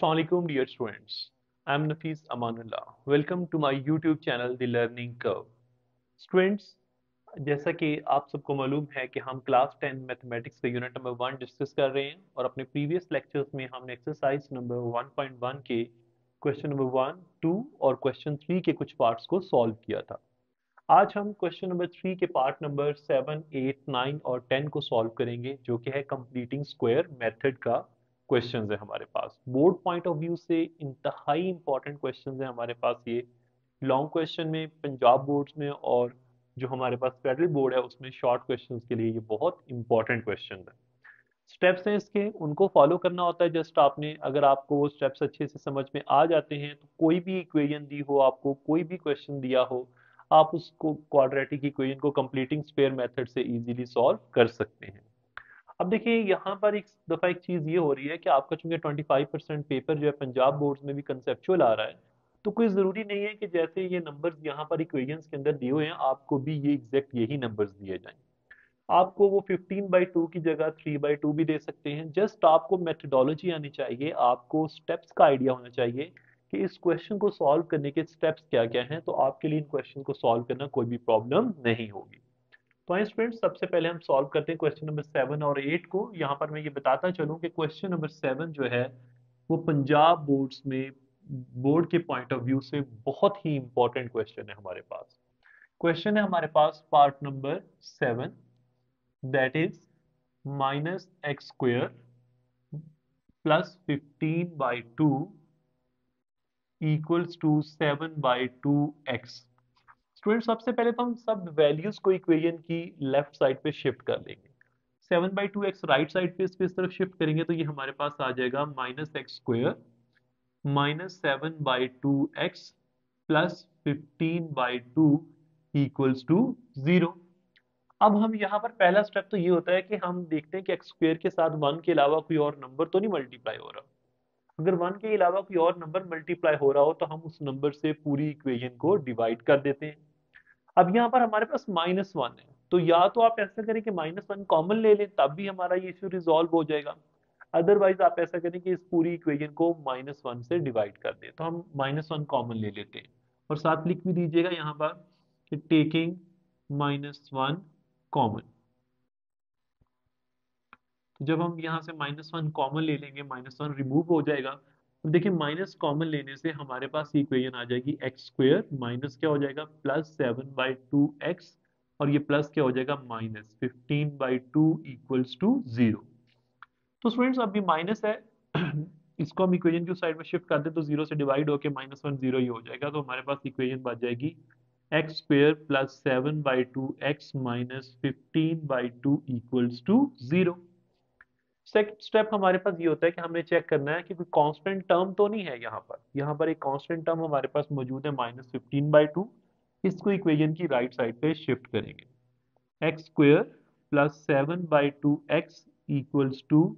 Assalamualaikum dear students. I am Nafis Amanullah. Welcome to my YouTube channel The Learning Curve. Students, जैसा कि आप सबको मालूम है कि हम क्लास 10 मैथमेटिक्स के यूनिट नंबर 1 डिस्कस कर रहे हैं और अपने प्रीवियस लेक्चर्स में हमने एक्सरसाइज नंबर 1.1 के क्वेश्चन नंबर 1, 2 और क्वेश्चन 3 के कुछ पार्ट्स को सॉल्व किया था। आज हम क्वेश्चन नंबर 3 के पार्ट नंबर 7, 8, 9 और 10 को सॉल्व करेंगे, जो कि है कंप्लीटिंग स्क्वायर मेथड का क्वेश्चंस है हमारे पास। बोर्ड पॉइंट ऑफ व्यू से इंतहाई इंपॉर्टेंट क्वेश्चंस है हमारे पास ये। लॉन्ग क्वेश्चन में पंजाब बोर्ड्स में और जो हमारे पास फेडरल बोर्ड है उसमें शॉर्ट क्वेश्चंस के लिए ये बहुत इंपॉर्टेंट क्वेश्चन है। स्टेप्स हैं इसके, उनको फॉलो करना होता है। जस्ट आपने, अगर आपको वो स्टेप्स अच्छे से समझ में आ जाते हैं तो कोई भी इक्वेशन दी हो, आपको कोई भी क्वेश्चन दिया हो, आप उसको क्वाड्रेटिक इक्वेशन को कंप्लीटिंग स्क्वायर मेथड से इजीली सॉल्व कर सकते हैं। अब देखिए यहाँ पर एक दफा एक चीज ये हो रही है कि आपका चूंकि 25% पेपर जो है पंजाब बोर्ड्स में भी कंसेप्चुअल आ रहा है, तो कोई जरूरी नहीं है कि जैसे ये नंबर्स यहाँ पर इक्वेशंस के अंदर दिए हुए हैं आपको भी ये एग्जैक्ट यही नंबर्स दिए जाएं। आपको वो 15/2 की जगह 3/2 भी दे सकते हैं। जस्ट आपको मेथडोलॉजी आनी चाहिए, आपको स्टेप्स का आइडिया होना चाहिए कि इस क्वेश्चन को सॉल्व करने के स्टेप्स क्या क्या हैं, तो आपके लिए इन क्वेश्चन को सॉल्व करना कोई भी प्रॉब्लम नहीं होगी। तो आइए स्टूडेंट्स, सबसे पहले हम सॉल्व करते हैं क्वेश्चन नंबर 7 और 8 को। यहाँ पर मैं ये बताता चलूँ कि क्वेश्चन नंबर 7 जो है वो पंजाब बोर्ड्स में बोर्ड के पॉइंट ऑफ व्यू से बहुत ही इंपॉर्टेंट क्वेश्चन है हमारे पास। क्वेश्चन है हमारे पास part number 7, that is minus x square plus 15/2 equals to 7/2x। Student, सबसे पहले तो हम सब वैल्यूज को इक्वेशन की लेफ्ट साइड पे शिफ्ट कर लेंगे। 7/2x राइट साइड पे इस तरफ शिफ्ट करेंगे तो ये हमारे पास आ जाएगा -x² -7/2x plus 15/2 equals to 0। अब हम यहाँ पर पहला स्टेप तो ये होता है कि हम देखते हैं कि एक्स स्क्वेयर के साथ 1 के अलावा कोई और नंबर तो नहीं मल्टीप्लाई हो रहा। अगर 1 के अलावा कोई और नंबर मल्टीप्लाई हो रहा हो तो हम उस नंबर से पूरी इक्वेशन को डिवाइड कर देते हैं। अब यहाँ पर हमारे पास -1 है, तो या तो आप ऐसा करें कि -1 कॉमन ले लें, तब भी हमारा ये इश्यू रिजॉल्व हो जाएगा। अदरवाइज आप ऐसा करें कि इस पूरी इक्वेशन को -1 से डिवाइड कर दें। तो हम -1 कॉमन ले लेते हैं और साथ लिख भी दीजिएगा यहाँ पर कि टेकिंग -1 कॉमन। तो जब हम यहाँ से -1 कॉमन ले लेंगे, -1 रिमूव हो जाएगा। अब देखिए माइनस कॉमन लेने से हमारे पास इक्वेशन आ जाएगी x² माइनस क्या हो जाएगा +7/2x और ये प्लस क्या हो जाएगा -15/2 इक्वल्स टू 0। तो स्टूडेंट्स अभी माइनस है इसको हम इक्वेशन की साइड में शिफ्ट कर दे तो 0 से डिवाइड होके -1 0 ही हो जाएगा। तो हमारे पास इक्वेशन बच जाएगी x² + 7/2x -15/2 equals to 0। Second step हमारे पास ये होता है कि हमें चेक करना है कि कोई कांस्टेंट टर्म तो नहीं है यहाँ पर एक कांस्टेंट टर्म हमारे पास मौजूद है -15/2। इसको इक्वेशन की राइट साइड पे शिफ्ट करेंगे। x² + 7/2x equals to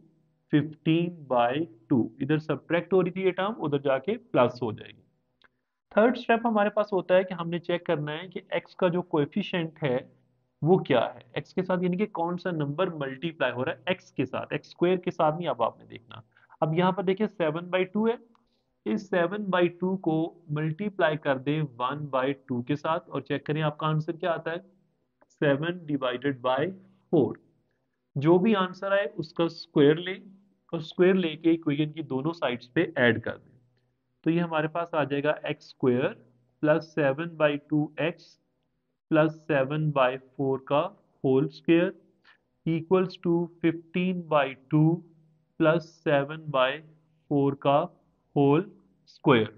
15/2। इधर सब्ट्रैक्ट हो रही थी ये टर्म, उधर जाके प्लस हो जाएगी। थर्ड स्टेप हमारे पास होता है कि हमने चेक करना है कि x का जो कोएफिशिएंट है वो क्या है, x के साथ, यानी कि कौन सा नंबर मल्टीप्लाई हो रहा है x के साथ, x स्क्वायर के साथ नहीं। अब आपने देखना, अब यहाँ पर देखिए 7/2 है, इस 7/2 को मल्टीप्लाई कर दे 1/2 के साथ और चेक करें आपका आंसर क्या आता है 7/4। जो भी आंसर आए उसका स्क्वायर लें और स्क्वायर लेके इक्वेशन की दोनों साइड्स पे ऐड कर दें। तो ये हमारे पास आ जाएगा x² + 7/2x + 7/4 का होल स्क्वायर इक्वल्स टू 15/2 + 7/4 का whole square.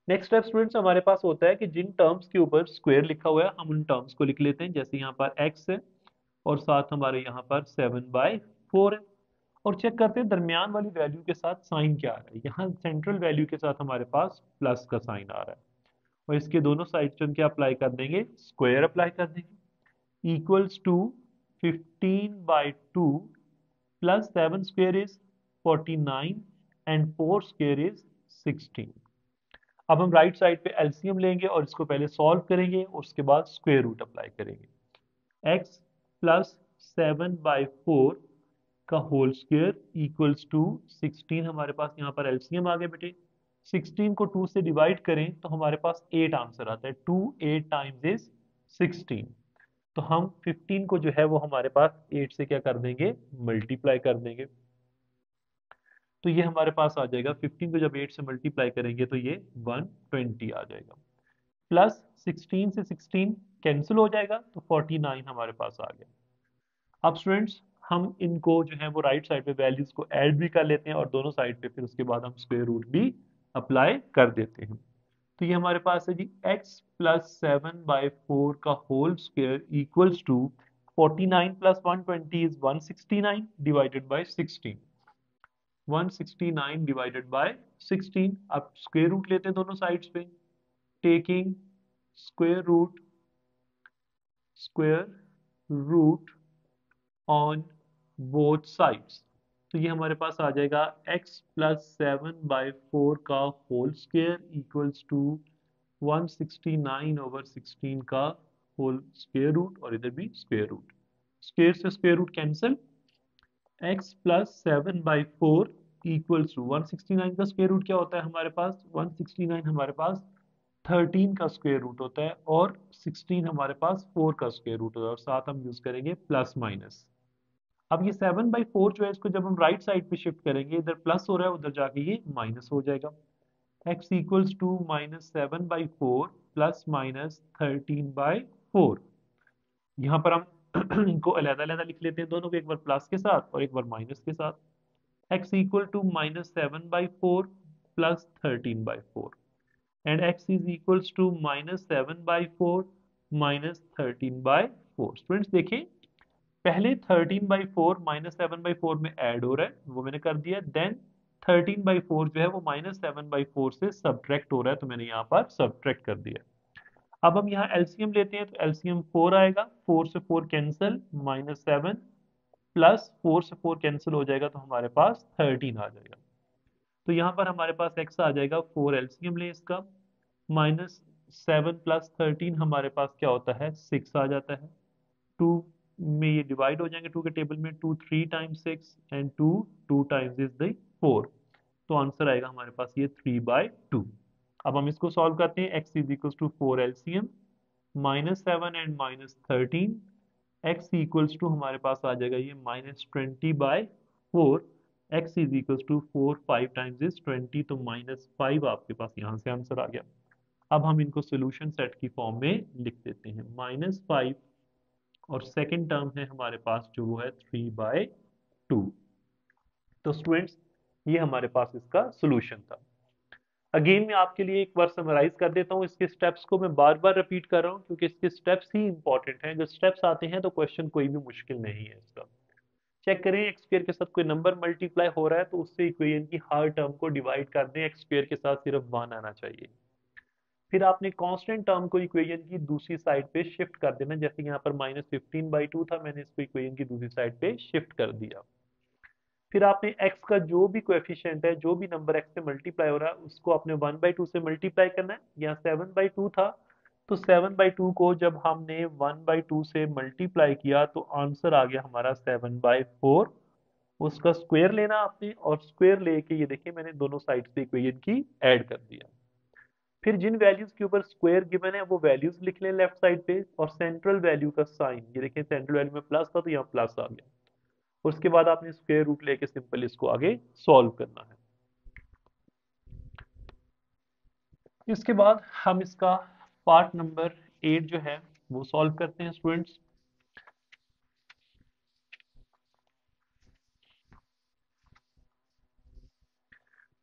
Next step students हमारे पास होता है कि जिन टर्म्स के ऊपर स्क्वायर लिखा हुआ है हम उन टर्म्स को लिख लेते हैं। जैसे यहाँ पर x है और साथ हमारे यहाँ पर 7/4 है, और चेक करते हैं दरमियान वाली वैल्यू के साथ साइन क्या आ रहा है। यहाँ सेंट्रल वैल्यू के साथ हमारे पास प्लस का साइन आ रहा है और इसके दोनों साइड पे हम क्या अप्लाई कर देंगे, स्क्वायर अप्लाई कर देंगे। Equals to 15/2 plus 7 square is 49 and 4 square is 16। अब हम राइट साइड पे एलसीएम लेंगे और इसको पहले सॉल्व करेंगे और उसके बाद स्क्वायर रूट अप्लाई करेंगे। x + 7/4 का होल स्क्वायर इक्वल्स टू 16। हमारे पास यहाँ पर एलसीएम आ गए बेटे। 16 को 2 से डिवाइड करें तो हमारे पास 8 आंसर आता है। 2 8 टाइम्स इज 16। तो हम 15 को जो है वो हमारे पास 8 से क्या कर देंगे, मल्टीप्लाई कर देंगे। तो ये हमारे पास आ जाएगा, 15 को जब 8 से मल्टीप्लाई करेंगे तो ये 120 आ जाएगा। प्लस 16 से 16 कैंसिल हो जाएगा तो 49 हमारे पास आ गया। अब स्टूडेंट्स हम इनको जो है वो राइट साइड पे वैल्यूज को ऐड भी कर लेते हैं और दोनों साइड पे फिर उसके बाद हम स्क्वायर रूट भी अप्लाई कर देते हैं। तो ये हमारे पास है जी x प्लस 7/4 का whole square equals to 49 plus 120 is 169 divided by 16। 169 divided by 16। अब स्क्वायर रूट लेते हैं दोनों साइड्स पे। Taking square root on both sides. तो ये हमारे पास आ जाएगा x प्लस 7/4 का होल स्क्वायर इक्वल्स टू 169/16 का होल स्क्वायर रूट, और इधर भी स्क्वायर रूट। स्क्वायर से square root cancel. x plus 7/4 equals to 169 का स्क्वायर रूट क्या होता है हमारे पास, 169 हमारे पास 13 का स्क्वायर रूट होता है, और 16 हमारे पास 4 का स्क्वायर रूट होता है, और साथ हम यूज करेंगे प्लस माइनस। अब ये 7/4 जो है इसको जब हम राइट साइड पे शिफ्ट करेंगे, इधर प्लस हो रहा है उधर जाके ये माइनस हो जाएगा। x equals to -7/4 plus -13/4। यहाँ पर हम इनको अलग अलग लिख लेते हैं दोनों को, एक बार प्लस के साथ और एक बार माइनस के साथ। x equal to -7/4 plus 13/4 and x is equals to -7/4 -13/4। Students देखिए, पहले 13/4 -7/4 में ऐड हो रहा है, वो मैंने कर दिया। देन 13/4 जो है वो -7/4 से सब्ट्रैक्ट हो रहा है, तो मैंने यहाँ पर सब्ट्रैक्ट कर दिया। अब हम यहाँ एलसीएम लेते हैं, तो एलसीएम 4 आएगा। 4 से 4 कैंसिल, -7 प्लस 4 से 4 कैंसिल हो जाएगा तो हमारे पास 13 आ जाएगा। तो यहाँ पर हमारे पास x आ जाएगा 4, एलसीएम ले इसका। -7 प्लस 13 हमारे पास क्या होता है, 6 आ जाता है। 2 में ये डिवाइड हो जाएंगे, 2 के टेबल में। 2 3 times 6 and 2 2 times is the 4। तो आंसर आएगा हमारे पास ये 3/2। अब हम इसको सॉल्व करते हैं। x is equals to 4 LCM, -7 and -13। x equals to हमारे पास आ जाएगा ये -20/4। x is equals to 4 5 times is 20, तो -5 आपके पास यहाँ से आंसर आ गया। अब हम इनको सोल्यूशन सेट की फॉर्म में लिख देते हैं। -5 और सेकंड टर्म है हमारे पास जो वो है 3/2। तो स्टूडेंट्स ये हमारे पास इसका सोल्यूशन था। अगेन मैं आपके लिए एक बार समराइज कर देता हूँ। इसके स्टेप्स को मैं बार बार रिपीट कर रहा हूँ क्योंकि इसके स्टेप्स ही इंपॉर्टेंट हैं। जब स्टेप्स आते हैं तो क्वेश्चन कोई भी मुश्किल नहीं है इसका। चेक करें, एक्स स्क्वायर के साथ कोई नंबर मल्टीप्लाई हो रहा है तो उससे इक्वेशन की हर टर्म को डिवाइड कर दें। एक्स स्क्वायर के साथ सिर्फ 1 आना चाहिए। फिर आपने कांस्टेंट टर्म को इक्वेशन की दूसरी साइड पे शिफ्ट कर देना। जैसे यहाँ पर -15/2 था, मैंने इसको इक्वेशन की दूसरी साइड पे शिफ्ट कर दिया। फिर आपने x का जो भी कोएफिशिएंट है, जो भी नंबर x से मल्टीप्लाई हो रहा है, उसको आपने 1/2 से मल्टीप्लाई करना है। यहाँ 7/2 था, तो 7/2 को जब हमने 1/2 से मल्टीप्लाई किया तो आंसर आ गया हमारा 7/4। उसका स्क्वायर लेना आपने, और स्क्वायर लेके ये देखिए मैंने दोनों साइड से इक्वेशन की ऐड कर दिया। फिर जिन वैल्यूज के ऊपर स्क्वायर गिवन है वो वैल्यूज लिख लें लेफ्ट साइड पे, और सेंट्रल वैल्यू का साइन, ये देखिए सेंट्रल वैल्यू में प्लस था तो यहाँ प्लस आ गया। उसके बाद आपने स्क्वायर रूट लेके सिंपल इसको आगे सॉल्व करना है। इसके बाद हम इसका पार्ट नंबर 8 जो है वो सॉल्व करते हैं स्टूडेंट्स।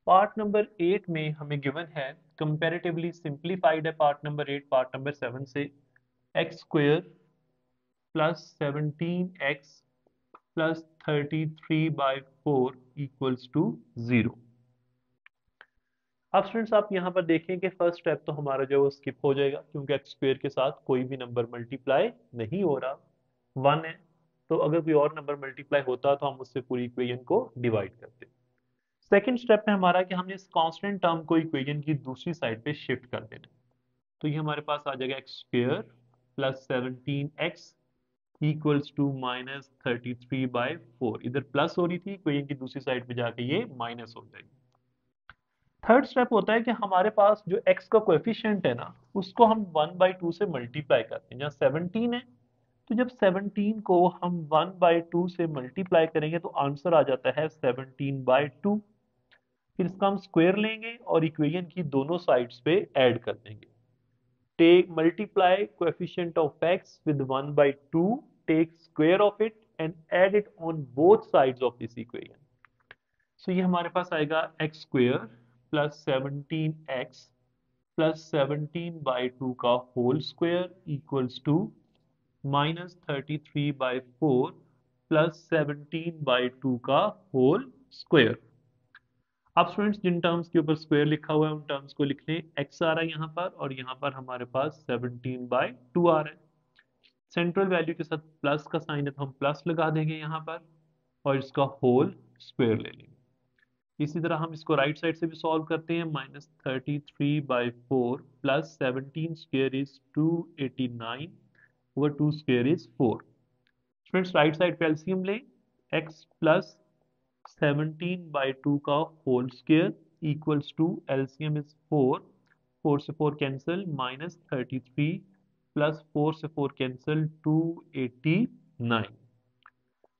पार्ट नंबर 8 में हमें गिवन है, कंपैरेटिवली सिंप्लीफाइड है पार्ट नंबर 8 पार्ट नंबर 7 से। X square plus 17x plus 33/4 equals to 0। अब स्टूडेंट्स आप यहाँ पर देखें कि फर्स्ट स्टेप तो हमारा जो है वो स्किप हो जाएगा क्योंकि एक्स स्क्वायर के साथ कोई भी नंबर मल्टीप्लाई नहीं हो रहा, 1 है। तो अगर कोई और नंबर मल्टीप्लाई होता तो हम उससे पूरी इक्वेशन को डिवाइड करते। सेकंड स्टेप में हमारा कि हमने इस कांस्टेंट टर्म को इक्वेशन की दूसरी साइड पे शिफ्ट कर देना। तो ये हमारे पास आ जाएगा x square plus 17x equals to -33/4। इधर प्लस हो रही थी, इक्वेशन की दूसरी साइड पे जाके ये माइनस हो जाएगी। थर्ड स्टेप होता है कि हमारे पास जो x का कोएफिशिएंट है ना, उसको हम 1/2 से मल्टीप्लाई करते हैं। जहाँ 17 है, तो जब 17 को हम 1/2 से मल्टीप्लाई करेंगे तो आंसर आ जाता है 17/2। फिर इसका हम स्क्वायर लेंगे और इक्वेशन की दोनों साइड्स पे ऐड कर देंगे। Take multiply coefficient of x with 1/2, take square of it and add it on both sides of this equation. So ये हमारे पास आएगा x square plus 17x plus 17/2 का whole square equals to -33/4 plus 17/2 का whole square. अब students जिन terms के ऊपर square लिखा हुआ है उन टर्म्स को लिख लें। x आ रहा है यहाँ पर और यहाँ पर हमारे पास 17/2 आ रहा है। सेंट्रल वैल्यू के साथ प्लस का साइन है तो हम प्लस लगा देंगे यहाँ पर और इसका होल स्क्वायर ले लेंगे। इसी तरह हम इसको राइट साइड से भी सॉल्व करते हैं। -33/4 plus 17 square is 289 over 2 square is 4। Friends right side पे एलसीएम लें। x प्लस 17/2 का whole square equals to LCM is 4। 4 से 4 कैंसिल, -33 प्लस 4 से 4 कैंसिल, 289।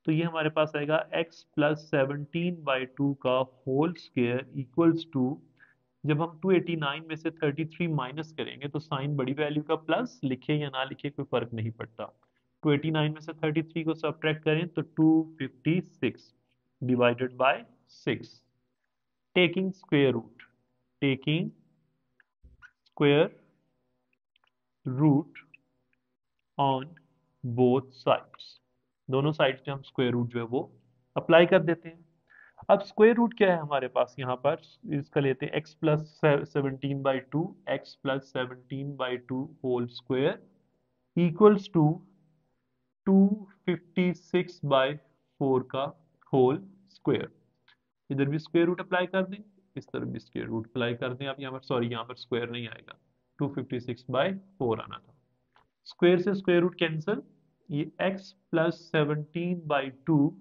तो ये हमारे पास आएगा x प्लस 17/2 का होल स्क्वायर इक्वल्स टू, जब हम 289 में से 33 माइनस करेंगे तो साइन बड़ी वैल्यू का प्लस, लिखे या ना लिखे कोई फर्क नहीं पड़ता। 289 में से 33 को सब्ट्रैक्ट करें तो 256 divided by 6। Taking square root, taking square root on both sides, दोनों साइड्स पे हम स्क्वायर रूट जो है वो अप्लाई कर देते हैं। अब स्क्वायर रूट क्या है हमारे पास यहाँ पर, इसका लेते हैं x plus 17/2, x plus 17/2 whole square equals to 256/4 का होल स्क्वायर। इधर भी स्क्वायर रूट अप्लाई कर दें, इस तरफ भी स्क्वायर रूट अप्लाई कर दें। आप यहाँ पर सॉरी, यहाँ पर स्क्वायर नहीं आएगा, 256/4 आना था। स्क्वायर से स्क्वायर रूट कैंसिल, ये x plus 17/2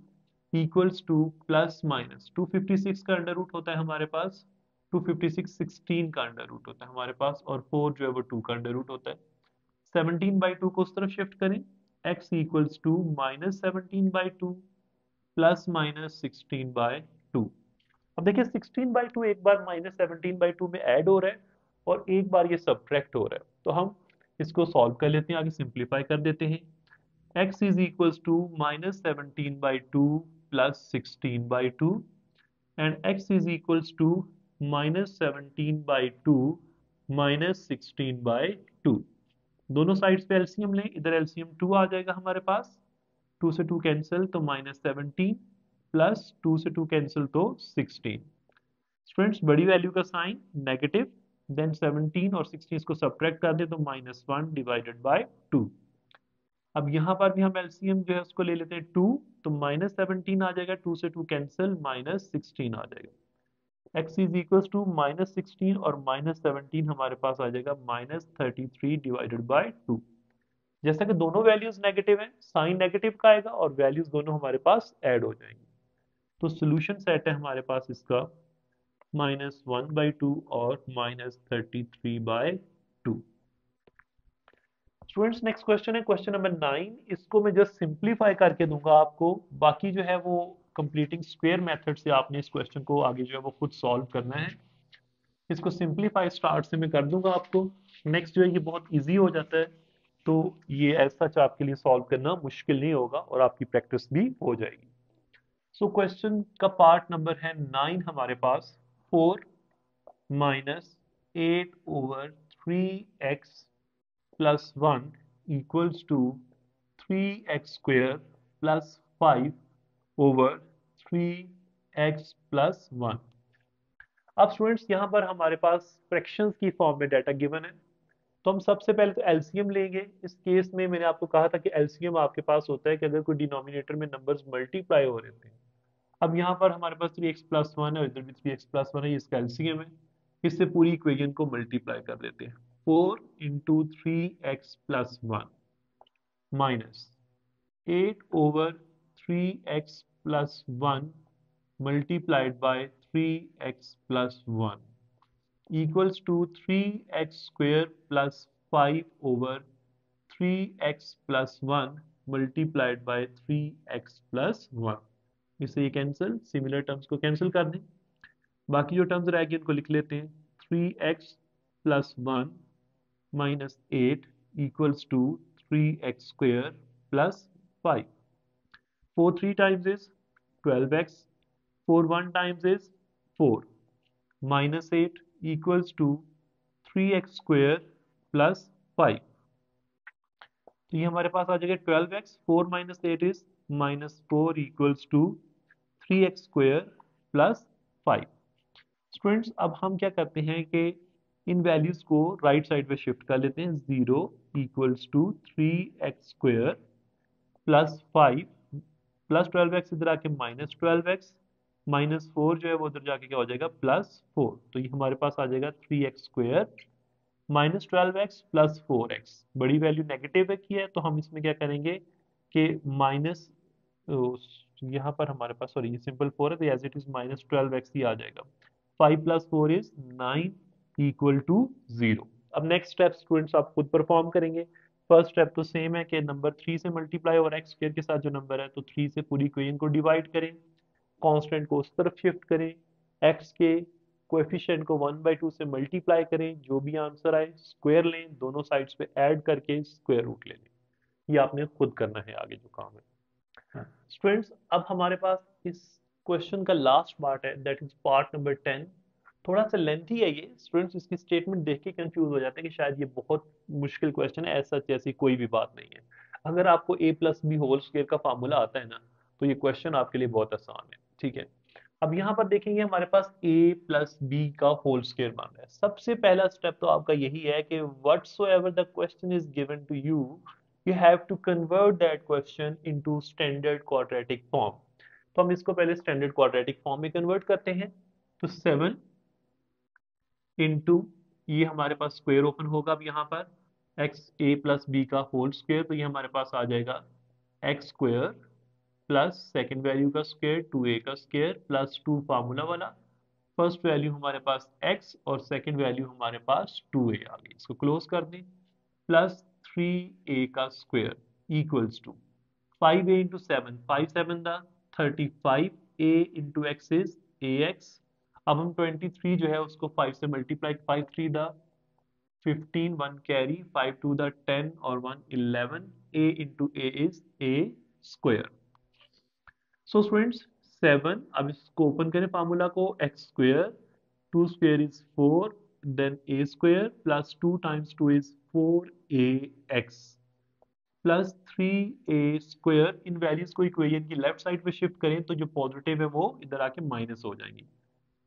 equals to plus minus 256 का अंडर रूट होता है हमारे पास, 256 16 का अंडर रूट होता है हमारे पास, और 4 जो है वो 2 का अंडर रूट होता है। 17/2 को उस तरफ शिफ्ट करें, x इक्वल्स टू -17/2 प्लस -16/2। अब देखिए 16/2 एक बार -17/2 में ऐड हो रहा है और एक बार ये सब्ट्रैक्ट हो रहा है, तो हम इसको सॉल्व कर लेते हैं, आगे सिंप्लीफाई कर देते हैं। x is equals to -17/2 plus 16/2 and x is equals to -17/2 minus 16/2। दोनों साइड्स पे एलसीएम लें, इधर एलसीएम 2 आ जाएगा हमारे पास, 2 से 2 कैंसिल तो -17 प्लस 2 से 2 कैंसिल तो 16। स्टूडेंट्स बड़ी वैल्यू का साइन नेगेटिव, देन 17 और 16 को सब्ट्रैक्ट कर दे तो -1 डिवाइडेड बाय 2। अब यहाँ पर भी हम एलसीएम जो है उसको ले लेते हैं 2, तो -17 आ जाएगा, 2 से 2 कैंसिल, -16 आ जाएगा। x इज इक्वल टू -16 और -17 हमारे पास आ जाएगा -33 डिवाइडेड बाय 2। जैसा कि दोनों वैल्यूज नेगेटिव हैं, साइन नेगेटिव का आएगा और वैल्यूज दोनों हमारे पास ऐड हो जाएंगी। तो सोल्यूशन सेट है हमारे पास इसका -1/2 और -33/2। स्टूडेंट्स नेक्स्ट क्वेश्चन है क्वेश्चन नंबर 9। इसको मैं जस्ट सिंपलीफाई करके दूंगा आपको, बाकी जो है वो कंप्लीटिंग स्क्वायर मेथड से आपने इस क्वेश्चन को आगे जो है वो खुद सॉल्व करना है। इसको सिंपलीफाई स्टार्ट से मैं कर दूंगा आपको। नेक्स्ट जो है ये बहुत इजी हो जाता है, तो ये एज सच आपके लिए सॉल्व करना मुश्किल नहीं होगा और आपकी प्रैक्टिस भी हो जाएगी। सो क्वेश्चन का पार्ट नंबर है 9 हमारे पास। 4 minus 8/3x plus 1 equals to 3x square plus 5/3x plus 1। अब स्टूडेंट्स यहाँ पर हमारे पास फ्रैक्शंस की फॉर्म में डाटा गिवन है, तो हम सबसे पहले तो एलसीएम लेंगे। इस केस में मैंने आपको कहा था कि एलसीएम आपके पास होता है कि अगर कोई डिनोमिनेटर में नंबर्स मल्टीप्लाई हो रहे थे। अब यहाँ पर हमारे पास 3x प्लस 1 है और इधर भी 3x प्लस 1 है, ये इसका एलसीएम है। इससे पूरी इक्वेशन को मल्टीप्लाई कर देते हैं। 4 into 3x plus 1 minus 8/3x+1 multiplied by 3x+1 equals to 3x square plus 5/3x+1 multiplied by 3x+1। इससे ये कैंसिल, सिमिलर टर्म्स को कैंसिल कर दें, बाकी जो टर्म्स रह गए उनको लिख लेते हैं। 3x+1 minus 8 equals to 3x square plus 5। 4 3 times is 12x, 4 1 times is 4, minus 8 equals to 3x square plus 5। तो ये हमारे पास आ जाएगा 12x, 4 minus 8 is -4 equals to 3x square plus 5। Students अब हम क्या करते हैं कि इन वैल्यूज को राइट साइड पे शिफ्ट कर लेते हैं। 0 equals to 3x square plus 5 plus 12x इधर आके -12x, -4 जो है वो उधर जाके क्या हो जाएगा +4। तो ये हमारे पास आ जाएगा 3x square -12x plus 4x। बड़ी वैल्यू नेगेटिव है की है तो हम इसमें क्या करेंगे कि माइनस, यहाँ पर हमारे पास सॉरी ये सिंपल 4 है तो एज इट इज -12x ही आ जाएगा। 5 + 4 is 9 equal to 0। अब नेक्स्ट स्टेप स्टूडेंट्स आप खुद परफॉर्म करेंगे। फर्स्ट स्टेप तो सेम है कि नंबर 3 से मल्टीप्लाई और एक्स स्क्वायर के साथ जो नंबर है तो 3 से पूरी इक्वेशन को डिवाइड करें, कांस्टेंट को उस तरफ शिफ्ट करें, एक्स के कोएफिशिएंट को 1/2 से मल्टीप्लाई करें, जो भी आंसर आए स्क्वायर लें, दोनों साइड्स पे ऐड करके स्क्वायर रूट ले लें। ये आपने खुद करना है आगे जो काम है। स्टूडेंट्स अब हमारे पास इस क्वेश्चन का लास्ट पार्ट है, दैट इज पार्ट नंबर 10। थोड़ा सा लेंथी है ये स्टूडेंट्स, इसकी स्टेटमेंट देख के कंफ्यूज हो जाते हैं कि शायद ये बहुत मुश्किल क्वेश्चन है। ऐसा ऐसी कोई भी बात नहीं है। अगर आपको a+b होल स्क्वायर का फार्मूला आता है ना तो ये क्वेश्चन आपके लिए बहुत आसान है। ठीक है, अब यहाँ पर देखेंगे हमारे पास a+b का होल स्क्वायर बन रहा है। सबसे पहला स्टेप तो आपका यही है कि whatsoever the question is given to you, you have to convert that question into standard quadratic form। तो हम इसको पहले स्टैंडर्ड क्वाड्रेटिक फॉर्म में कन्वर्ट करते हैं। तो 7 इंटू ये हमारे पास स्क्वायर ओपन होगा अब यहाँ पर एक्स ए प्लस बी का होल स्क्वायर, तो ये हमारे पास आ जाएगा x square plus second value का स्क्वायर 2a का स्क्वायर प्लस 2 फार्मूला वाला। फर्स्ट वैल्यू हमारे पास x और सेकेंड वैल्यू हमारे पास 2a आ गई, इसको क्लोज कर दें, प्लस 3a का square equals to 5a into 7, 5 7 दा 35, a into x is ax। अब हम 23 जो है उसको 5 से मल्टीप्लाई, 5 3 दा 15, 1 कैरी, 5 2 दा 10 और 1 11, a into a is a square. So students 7, अब इसको ओपन करें फार्मूला को, x square 2 square is 4, then a square plus 2 times 2 is 4ax plus 3a square. इन वैल्यूज को इक्वेशन की लेफ्ट साइड पे शिफ्ट करें तो जो पॉजिटिव है वो इधर आके माइनस हो जाएंगी।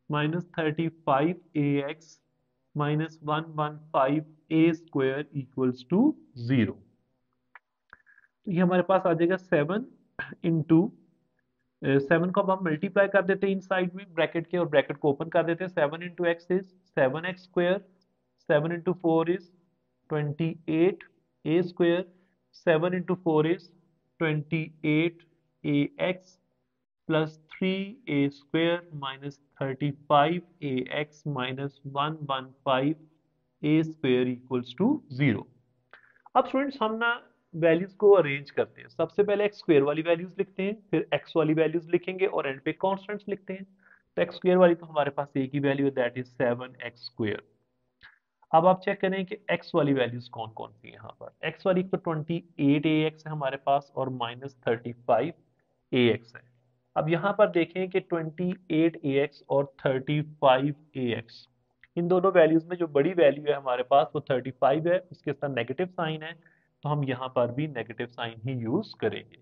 -35ax -115a square equals to 0। तो ये हमारे पास आ जाएगा 7 इंटू 7 को अब हम मल्टीप्लाई कर देते हैं इन साइड में ब्रैकेट के और ब्रैकेट को ओपन कर देते हैं। 7 into x is 7x square, 7 into 4 is 28a square, 7 into 4 is 28ax plus 3a square minus 35ax minus 115a square equals to 0। अब स्टूडेंट्स हम ना वैल्यूज को अरेंज करते हैं। सबसे पहले एक्स स्क्वायर वाली वैल्यूज लिखते हैं, फिर एक्स वाली वैल्यूज लिखेंगे और एंड पे कॉन्स्टेंट्स लिखते हैं। तो एक्स स्क्वायर वाली तो हमारे पास एक ही वैल्यू है, दैट इज 7x स्क्वायर। अब आप चेक करें कि एक्स वाली वैल्यूज कौन कौन सी है। यहाँ पर एक्स वाली तो 28ax है हमारे पास और -35ax है। अब यहाँ पर देखें कि 28ax और 35ax, इन दोनों वैल्यूज में जो बड़ी वैल्यू है हमारे पास वो 35 है, उसके साथ नेगेटिव साइन है तो हम यहाँ पर भी नेगेटिव साइन ही यूज करेंगे।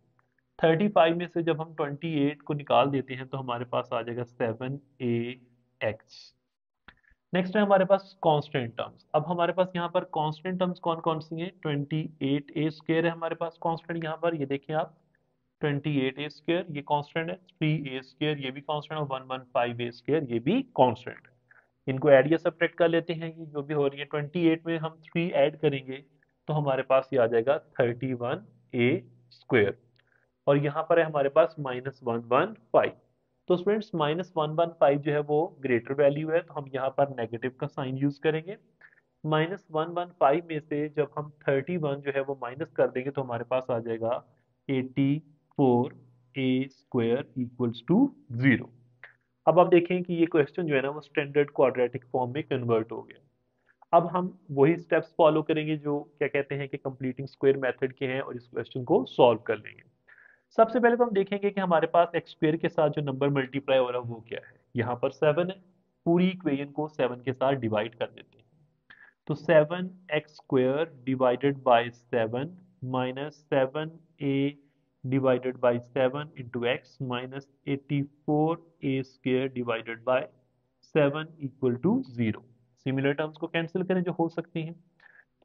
35 में से जब हम 28 को निकाल देते हैं तो हमारे पास आ जाएगा 7ax। नेक्स्ट है हमारे पास कांस्टेंट टर्म्स। अब हमारे पास यहाँ पर कांस्टेंट टर्म्स कौन कौन सी हैं। 28a स्क्वायर है हमारे पास कांस्टेंट, यहाँ पर ये देखें आप 28a स्क्वायर ये कांस्टेंट है, 3a स्क्वायर ये भी कांस्टेंट और 115a स्क्वायर ये भी कांस्टेंट है। इनको ऐड या सब्ट्रैक्ट कर लेते हैं, ये जो भी हो रही है 28 में हम 3 ऐड करेंगे तो हमारे पास ये आ जाएगा 31a स्क्वायर। और यहाँ पर है हमारे पास -115। तो स्टूडेंट्स -115 जो है वो ग्रेटर वैल्यू है, तो हम यहाँ पर नेगेटिव का साइन यूज करेंगे। -115 में से जब हम 31 जो है वो माइनस कर देंगे तो हमारे पास आ जाएगा 84 a² इक्वल्स टू 0। अब आप देखें कि ये क्वेश्चन जो है ना वो स्टैंडर्ड क्वाड्रेटिक फॉर्म में कन्वर्ट हो गया। अब हम वही स्टेप्स फॉलो करेंगे जो क्या कहते हैं कि कंप्लीटिंग स्क्वायर मेथड के हैं, और इस क्वेश्चन को सॉल्व कर लेंगे। सबसे पहले तो हम देखेंगे कि हमारे पास एक्स स्क्वायर के साथ जो नंबर मल्टीप्लाई हो रहा है वो क्या है। यहाँ पर 7 है, पूरी इक्वेशन को 7 के साथ डिवाइड कर देते हैं। तो 7x² divided by 7 minus 7a divided by 7 into x minus 84a² divided by 7 equal to 0। Similar terms को कैंसिल करें जो हो सकती हैं,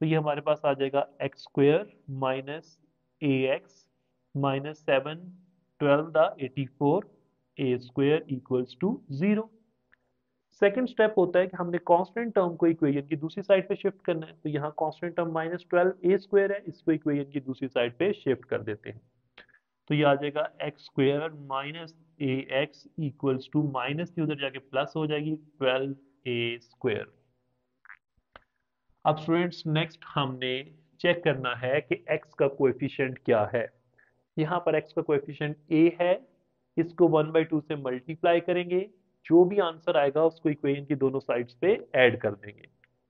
तो ये हमारे पास आ जाएगा x² minus ax minus 7 12 the 84a² equals to 0। Second step होता है कि हमने कांस्टेंट टर्म को इक्वेशन की दूसरी साइड पे शिफ्ट करना है। तो यहाँ कांस्टेंट टर्म -12a² है, इसको इक्वेशन की दूसरी साइड पे शिफ्ट कर देते हैं। तो ये आ जाएगा x² minus ax equals to minus की उधर जाके प्लस हो जाएगी 12a²। अब स्टूडेंट्स नेक्स्ट हमने चेक करना है कि x का कोएफिशिएंट क्या है। यहाँ पर x का कोएफिशिएंट a है, इसको 1/2 से मल्टीप्लाई करेंगे, जो भी आंसर आएगा उसको इक्वेशन की दोनों साइड्स पे ऐड कर देंगे।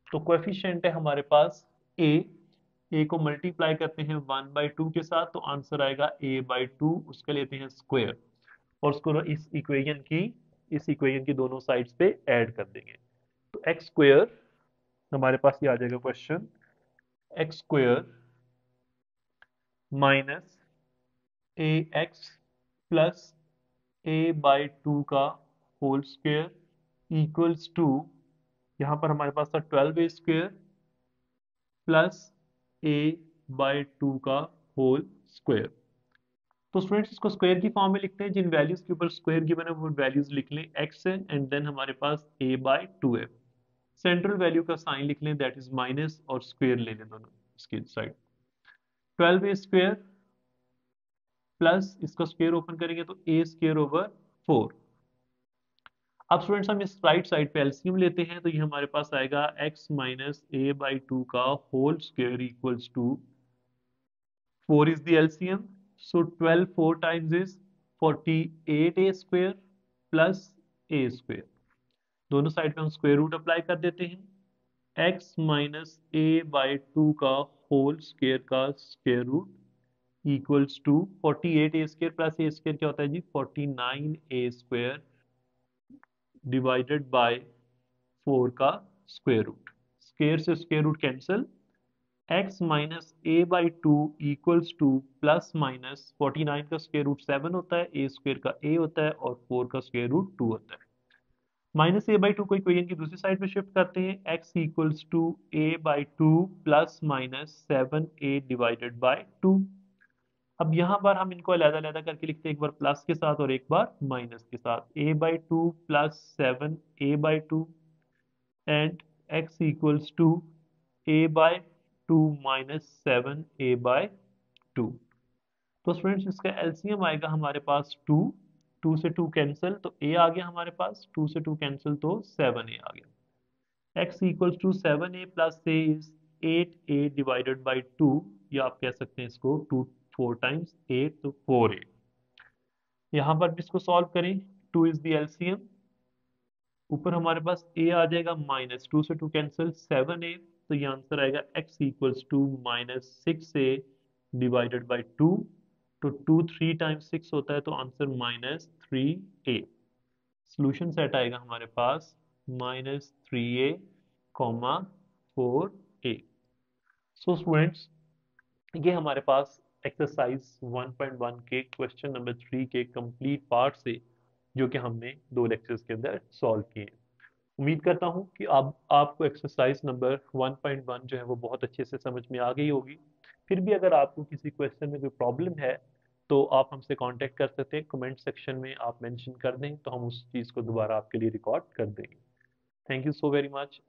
तो कोएफिशिएंट है हमारे पास a को मल्टीप्लाई करते हैं 1/2 के साथ तो आंसर आएगा a/2, उसका लेते हैं स्क्वायर और उसको इस इक्वेशन की दोनों साइड्स पे ऐड कर देंगे। तो x² हमारे पास ये आ जाएगा question, x² minus ax plus a/2 का होल स्क्वायर इक्वल्स टू, यहाँ पर हमारे पास था 12a² प्लस a/2 का होल स्क्वायर। तो स्टूडेंट्स इसको स्क्वायर की फॉर्म में लिखते हैं, जिन वैल्यूज के ऊपर स्क्वायर गिवन है वो वैल्यूज लिख लें, x है एंड देन हमारे पास a/2 है। सेंट्रल वैल्यू का साइन लिख लें, दैट इज माइनस, और स्क्वायर ले लें दोनों इसकी साइड। 12a² प्लस इसका स्क्वायर ओपन करेंगे तो a²/4। अब स्टूडेंट्स हम इस राइट साइड पे एलसीएम लेते हैं, तो ये हमारे पास आएगा x माइनस a/2 का whole square equals to 4 is the LCM, so 12 4 times is 48a² plus a²। दोनों साइड पे हम स्क्वायर रूट अप्लाई कर देते हैं। x माइनस a/2 का होल स्क्वायर का square root equals to 48a² plus a² क्या होता है जी 49a² डिवाइडेड बाय 4 का स्क्वायर रूट। स्क्वायर से square root cancel, x minus a/2 equals to plus minus 49 का स्क्वायर रूट 7 होता है, a² का a होता है और 4 का स्क्वायर रूट 2 होता है। माइनस a/2 को इक्वेशन की दूसरी साइड पे शिफ्ट करते हैं, x equals to a/2 plus minus 7a divided by 2। अब यहाँ पर हम इनको अलग-अलग करके लिखते हैं, एक बार प्लस के साथ और एक बार माइनस के साथ। a/2 plus 7a/2 and x equals to a/2 minus 7a/2। तो स्टूडेंट्स इसका एलसीएम आएगा हमारे पास 2, 2 से 2 कैंसिल तो a आ गया हमारे पास, 2 से 2 कैंसिल तो 7a आ गया। x equals to 7a plus a is 8a divided by 2, या आप कह सकते हैं इसको 2 4 टाइम्स 8 तो 4a। यहाँ पर भी इसको सॉल्व करें, 2 इज द एलसीएम, ऊपर हमारे पास a आ जाएगा माइनस 2 से 2 कैंसिल 7a, तो ये आंसर आएगा x equals to minus 6a divided by 2। तो 2 3 टाइम्स 6 होता है तो आंसर -3a। सॉल्यूशन सेट आएगा हमारे पास -3a, 4a। सो स्टूडेंट्स ये हमारे पास एक्सरसाइज 1.1 के क्वेश्चन नंबर 3 के कंप्लीट पार्ट से जो कि हमने 2 लेक्चर्स के अंदर सॉल्व किए। उम्मीद करता हूँ कि अब आपको एक्सरसाइज नंबर 1.1 जो है वो बहुत अच्छे से समझ में आ गई होगी। फिर भी अगर आपको किसी क्वेश्चन में कोई प्रॉब्लम है तो आप हमसे कांटेक्ट कर सकते हैं, कमेंट सेक्शन में आप मेंशन कर दें तो हम उस चीज़ को दोबारा आपके लिए रिकॉर्ड कर देंगे। Thank you so very much.